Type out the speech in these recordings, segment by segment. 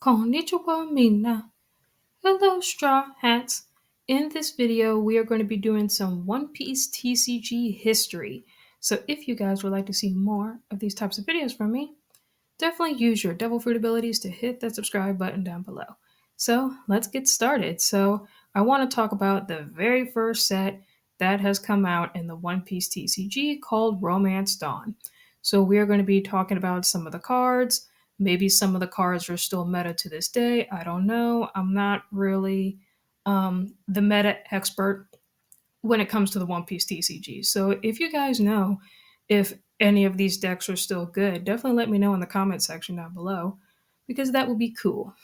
Konnichiwa minna. Hello straw hats. In this video, we are going to be doing some One Piece TCG history. So if you guys would like to see more of these types of videos from me, definitely use your devil fruit abilities to hit that subscribe button down below. So let's get started. So I want to talk about the very first set that has come out in the One Piece TCG called Romance Dawn. So we are going to be talking about some of the cards. Maybe some of the cards are still meta to this day. I don't know. I'm not really the meta expert when it comes to the One Piece TCG. So if you guys know if any of these decks are still good, definitely let me know in the comment section down below because that would be cool.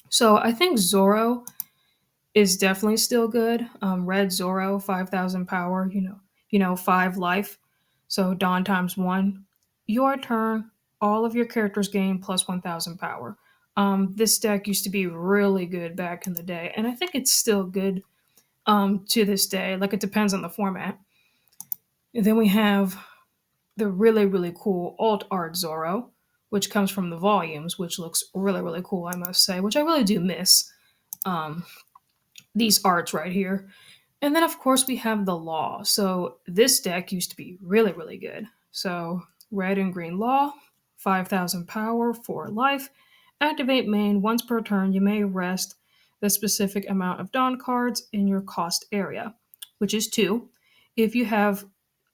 So I think Zoro is definitely still good. Red Zoro, 5,000 power, five life. So Dawn times one. Your turn, all of your characters gain plus 1,000 power. This deck used to be really good back in the day, and I think it's still good to this day. Like it depends on the format. And then we have the really, really cool alt art Zoro, which comes from the volumes, which looks really, really cool, I must say, which I really do miss um, these arts right here. And then, of course, we have the Law. So this deck used to be really, really good. So red and green Law, 5,000 power, 4 life. Activate main once per turn. You may rest the specific amount of Dawn cards in your cost area, which is 2. If you have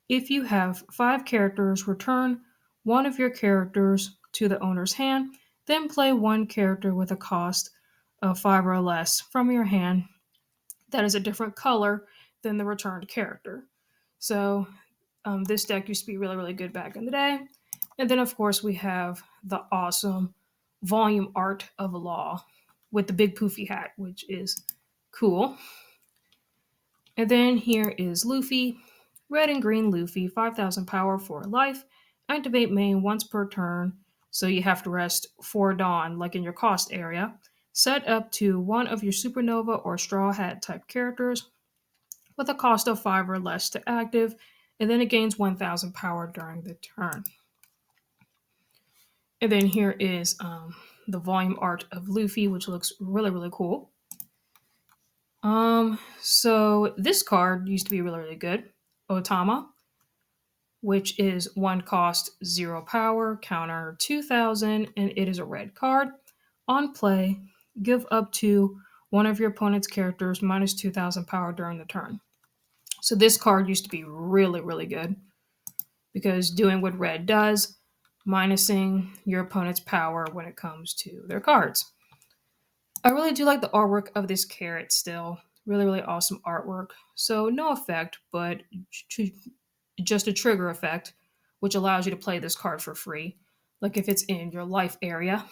if you have 5 characters, return one of your characters to the owner's hand, then play one character with a cost of 5 or less from your hand that is a different color than the returned character. So this deck used to be really, really good back in the day. And then, of course, we have the awesome volume art of Law with the big poofy hat, which is cool. And then here is Luffy, red and green Luffy, 5,000 power, 4 life. Activate main once per turn, so you have to rest 4 Dawn, like in your cost area. Set up to one of your Supernova or Straw Hat type characters with a cost of 5 or less to active, and then it gains 1,000 power during the turn. And then here is the volume art of Luffy, which looks really, really cool. So this card used to be really, really good. Otama, which is 1 cost, 0 power, counter 2,000, and it is a red card. On play, give up to one of your opponent's characters minus 2,000 power during the turn. So this card used to be really, really good because doing what red does, minusing your opponent's power when it comes to their cards. I really do like the artwork of this carrot still. Really, really awesome artwork. So no effect, but just a trigger effect, which allows you to play this card for free, like if it's in your life area.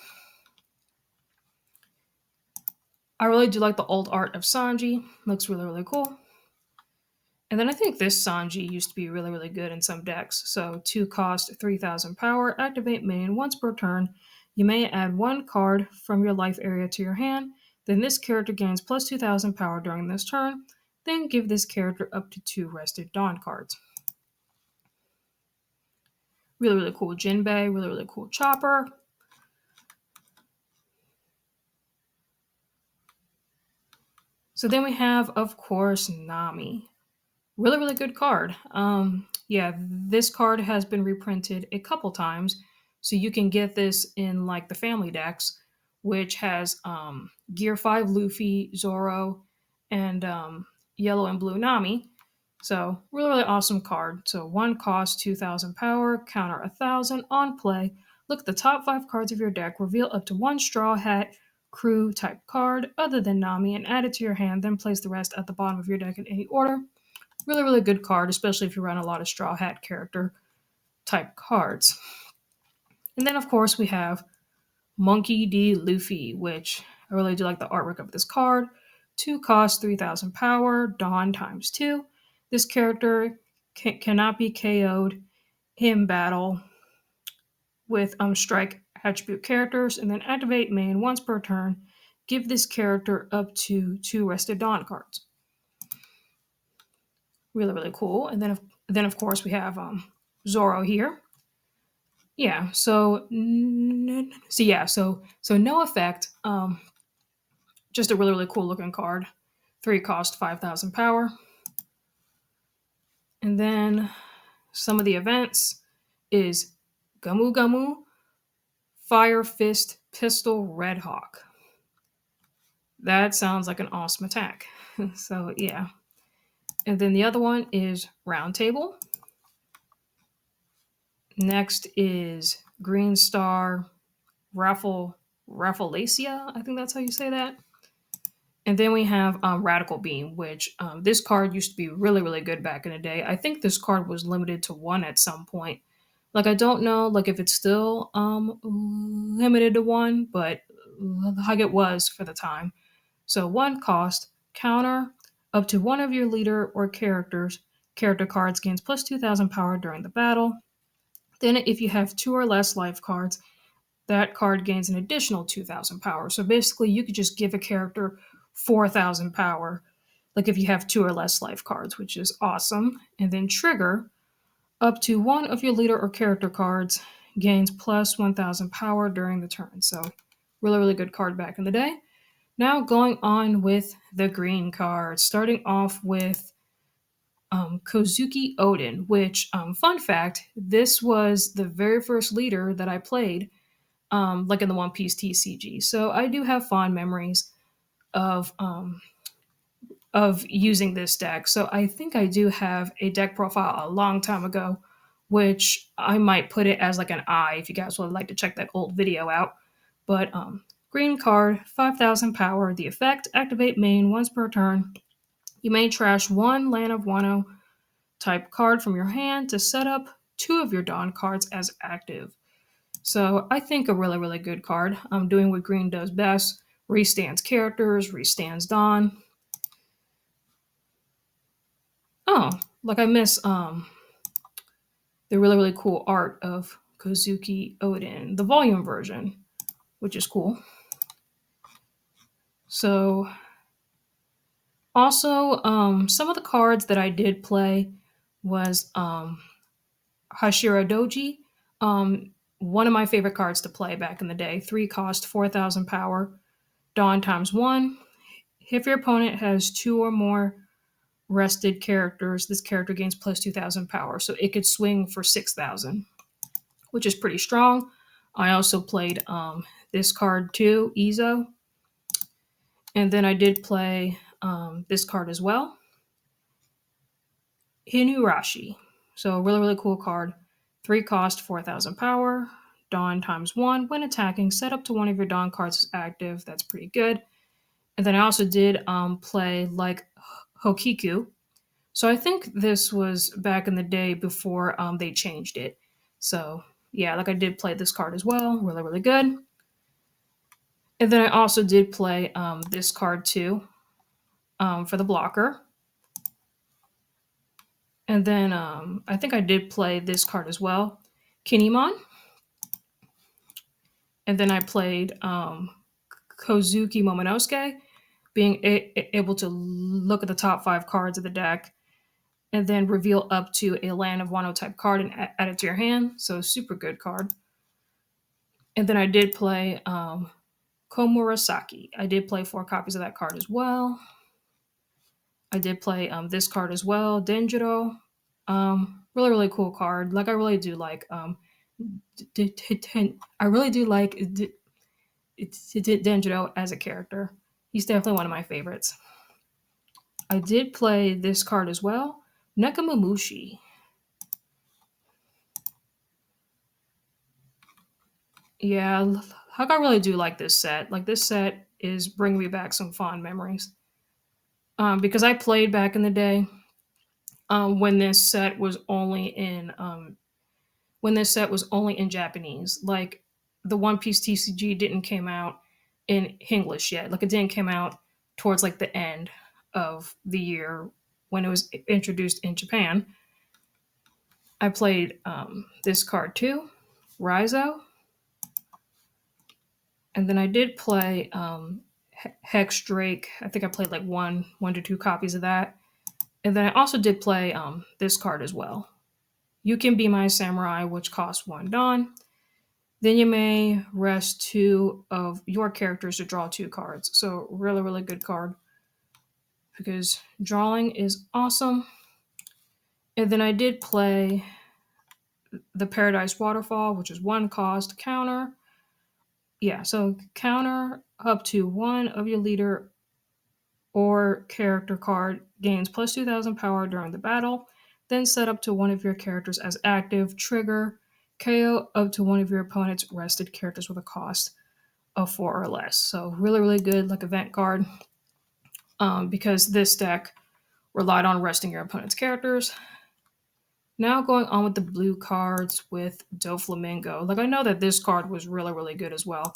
I really do like the old art of Sanji. Looks really, really cool. And then I think this Sanji used to be really, really good in some decks. So 2 cost, 3,000 power, activate main once per turn. You may add 1 card from your life area to your hand. Then this character gains plus 2,000 power during this turn. Then give this character up to 2 rested Dawn cards. Really, really cool Jinbei, really, really cool Chopper. So then we have, of course, Nami. Really, really good card. Yeah, this card has been reprinted a couple times, so you can get this in like the family decks, which has Gear 5 Luffy, Zoro, and Yellow and Blue Nami. So really, really awesome card. So 1 cost, 2,000 power, counter 1,000 on play. Look at the top 5 cards of your deck, reveal up to 1 Straw Hat crew type card other than Nami, and add it to your hand. Then place the rest at the bottom of your deck in any order. Really, really good card, especially if you run a lot of Straw Hat character type cards. And then, of course, we have Monkey D. Luffy, which I really do like the artwork of this card. 2 cost, 3,000 power, Dawn times 2. This character cannot be KO'd in battle with strike attribute characters, and then activate main once per turn. Give this character up to 2 rested Dawn cards. Really, really cool. And then, of course, we have Zoro here. Yeah, so no effect. Just a really really cool looking card. 3 cost, 5,000 power. And then some of the events is Gumu Gumu, Fire Fist, Pistol, Red Hawk. That sounds like an awesome attack. So yeah. And then the other one is Round Table. Next is Green Star, Rafflesia. I think that's how you say that. And then we have Radical Beam, which this card used to be really, really good back in the day. I think this card was limited to one at some point. Like I don't know, like if it's still limited to one, but like it was for the time. So one cost counter up to one of your leader or character cards gains plus 2,000 power during the battle. Then if you have two or less life cards, that card gains an additional 2,000 power. So basically, you could just give a character 4,000 power, like if you have two or less life cards, which is awesome. And then trigger up to one of your leader or character cards gains plus 1,000 power during the turn. So, really, really good card back in the day. Now, going on with the green cards, starting off with Kozuki Odin, which, fun fact, this was the very first leader that I played like in the One Piece TCG. So I do have fond memories of using this deck. So I think I do have a deck profile a long time ago, which I might put it as like an I if you guys would like to check that old video out. But green card, 5,000 power. The effect: activate main once per turn. You may trash one land of Wano type card from your hand to set up two of your Dawn cards as active. So I think a really, really good card. I'm doing what green does best. Restands characters, restands Dawn. Oh, like I miss the really, really cool art of Kozuki Odin, the volume version, which is cool. So also some of the cards that I did play was Hashira Doji. One of my favorite cards to play back in the day. 3 cost, 4,000 power. Dawn times 1. If your opponent has 2 or more rested characters, this character gains plus 2,000 power. So it could swing for 6,000, which is pretty strong. I also played this card too, Izo. And then I did play this card as well, Hinurashi. So a really, really cool card. 3 cost, 4,000 power. Dawn times 1. When attacking, set up to one of your Dawn cards as active. That's pretty good. And then I also did play like Hokiku. So I think this was back in the day before they changed it. So yeah, like I did play this card as well. Really, really good. And then I also did play this card too for the blocker. And then I think I did play this card as well, Kinemon. And then I played Kozuki Momonosuke, being able to look at the top 5 cards of the deck and then reveal up to a land of Wano type card and add it to your hand. So super good card. And then I did play Komurasaki. I did play 4 copies of that card as well. I did play this card as well, Denjiro. Really, really cool card. Like I really do like. I really do like Denjiro as a character. He's definitely one of my favorites. I did play this card as well, Nekamamushi. Yeah, like I really do like this set. Like this set is bringing me back some fond memories. Because I played back in the day when this set was only in Japanese. Like the One Piece TCG didn't came out in English yet. Like it didn't come out towards like the end of the year when it was introduced in Japan. I played this card too, Raizo. And then I did play Hex Drake. I think I played like one to two copies of that. And then I also did play this card as well. You Can Be My Samurai, which costs 1 Dawn. Then you may rest two of your characters to draw two cards. So really, really good card because drawing is awesome. And then I did play the Paradise Waterfall, which is one cost counter. Yeah, so counter up to one of your leader or character card gains plus 2,000 power during the battle. Then set up to one of your characters as active. Trigger KO up to one of your opponent's rested characters with a cost of four or less. So really, really good like event card because this deck relied on resting your opponent's characters. Now going on with the blue cards with Doflamingo. Like I know that this card was really, really good as well.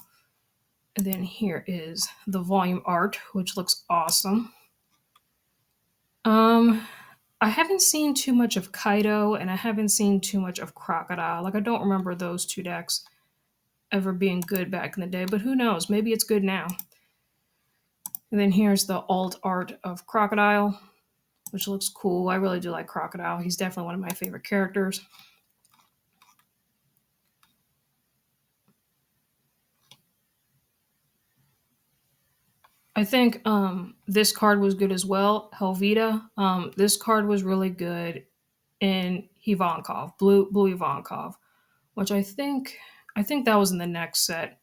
And then here is the volume art, which looks awesome. I haven't seen too much of Kaido and I haven't seen too much of Crocodile. Like I don't remember those two decks ever being good back in the day, but who knows? Maybe it's good now. And then here's the alt art of Crocodile, which looks cool. I really do like Crocodile. He's definitely one of my favorite characters. I think this card was good as well, Helvita. This card was really good in Ivankov, blue Ivankov, which I think that was in the next set.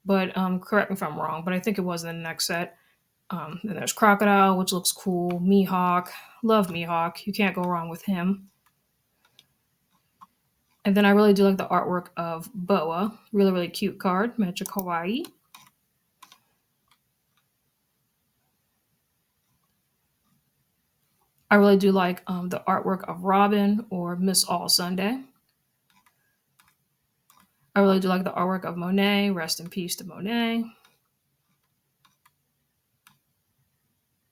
But correct me if I'm wrong, but I think it was in the next set. Then there's Crocodile, which looks cool. Mihawk, love Mihawk. You can't go wrong with him. And then I really do like the artwork of Boa. Really, really cute card. Magic Hawaii. I really do like the artwork of Robin or Miss All Sunday. I really do like the artwork of Monet. Rest in peace to Monet.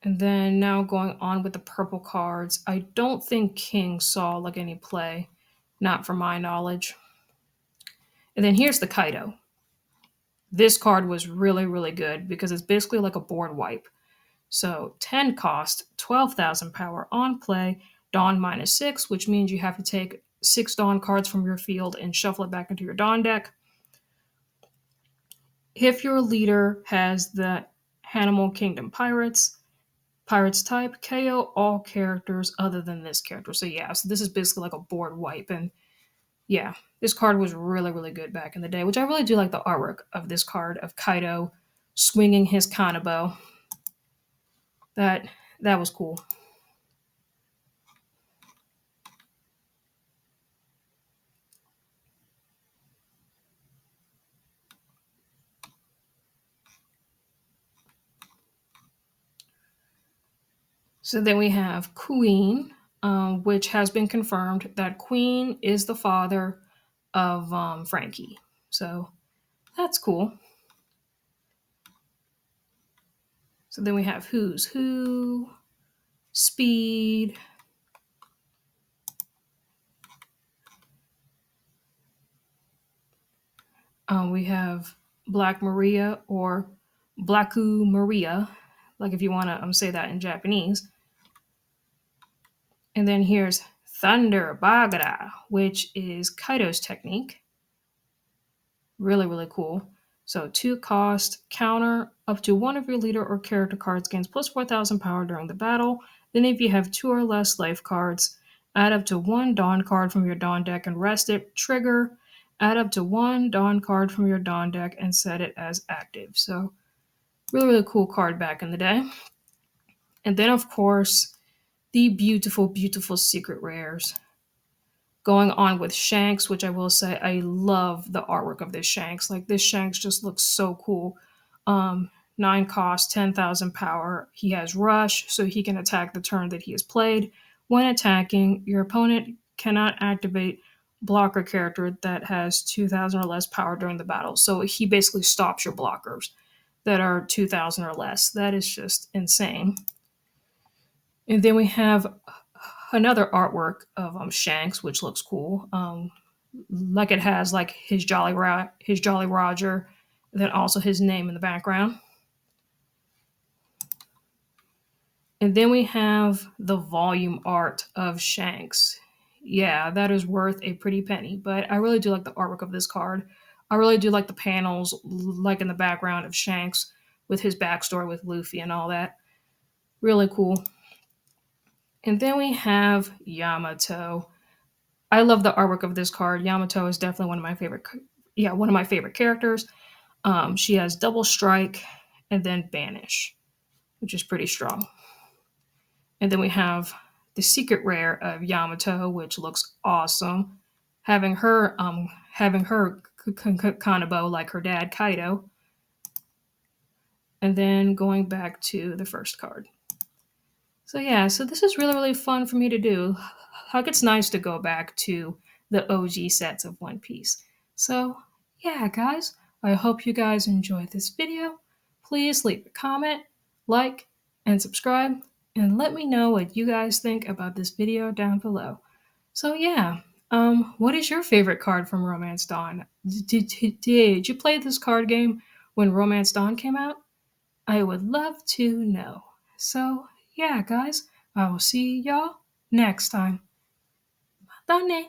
And then now going on with the purple cards, I don't think King saw like any play, not from my knowledge. And then here's the Kaido. This card was really, really good because it's basically like a board wipe. So 10 cost, 12,000 power on play, Dawn -6, which means you have to take 6 Dawn cards from your field and shuffle it back into your Dawn deck. If your leader has the Animal Kingdom Pirates type, KO all characters other than this character. So yeah, so this is basically like a board wipe. And yeah, this card was really, really good back in the day, which I really do like the artwork of this card of Kaido swinging his Kanabo. That that was cool. So then we have Queen, which has been confirmed that Queen is the father of Frankie. So that's cool. So then we have Who's Who, Speed. We have Black Maria or Blacku Maria, like if you want to say that in Japanese. And then here's Thunder Bagara, which is Kaido's technique. Really, really cool. So 2 cost, counter up to one of your leader or character cards gains plus 4,000 power during the battle. Then if you have 2 or less life cards, add up to 1 Dawn card from your Dawn deck and rest it. Trigger, add up to 1 Dawn card from your Dawn deck and set it as active. So really, really cool card back in the day. And then of course, the beautiful, beautiful secret rares. Going on with Shanks, which I will say I love the artwork of this Shanks. Like this Shanks just looks so cool. 9 cost, 10,000 power. He has rush, so he can attack the turn that he has played. When attacking, your opponent cannot activate blocker character that has 2,000 or less power during the battle. So he basically stops your blockers that are 2,000 or less. That is just insane. And then we have another artwork of Shanks, which looks cool. Like it has like his Jolly Roger, then also his name in the background. And then we have the volume art of Shanks. Yeah, that is worth a pretty penny, but I really do like the artwork of this card. I really do like the panels, like in the background of Shanks with his backstory with Luffy and all that. Really cool. And then we have Yamato. I love the artwork of this card. Yamato is definitely one of my favorite, one of my favorite characters. She has double strike and then banish, which is pretty strong. And then we have the secret rare of Yamato, which looks awesome. Having her Kanabo like her dad Kaido, and then going back to the first card. So yeah, so this is really fun for me to do. Like it's nice to go back to the OG sets of One Piece. So yeah, guys, I hope you guys enjoyed this video. Please leave a comment, like, and subscribe, and let me know what you guys think about this video down below. So yeah, what is your favorite card from Romance Dawn? Did you play this card game when Romance Dawn came out? I would love to know. So, yeah, guys, I will see y'all next time. Bye.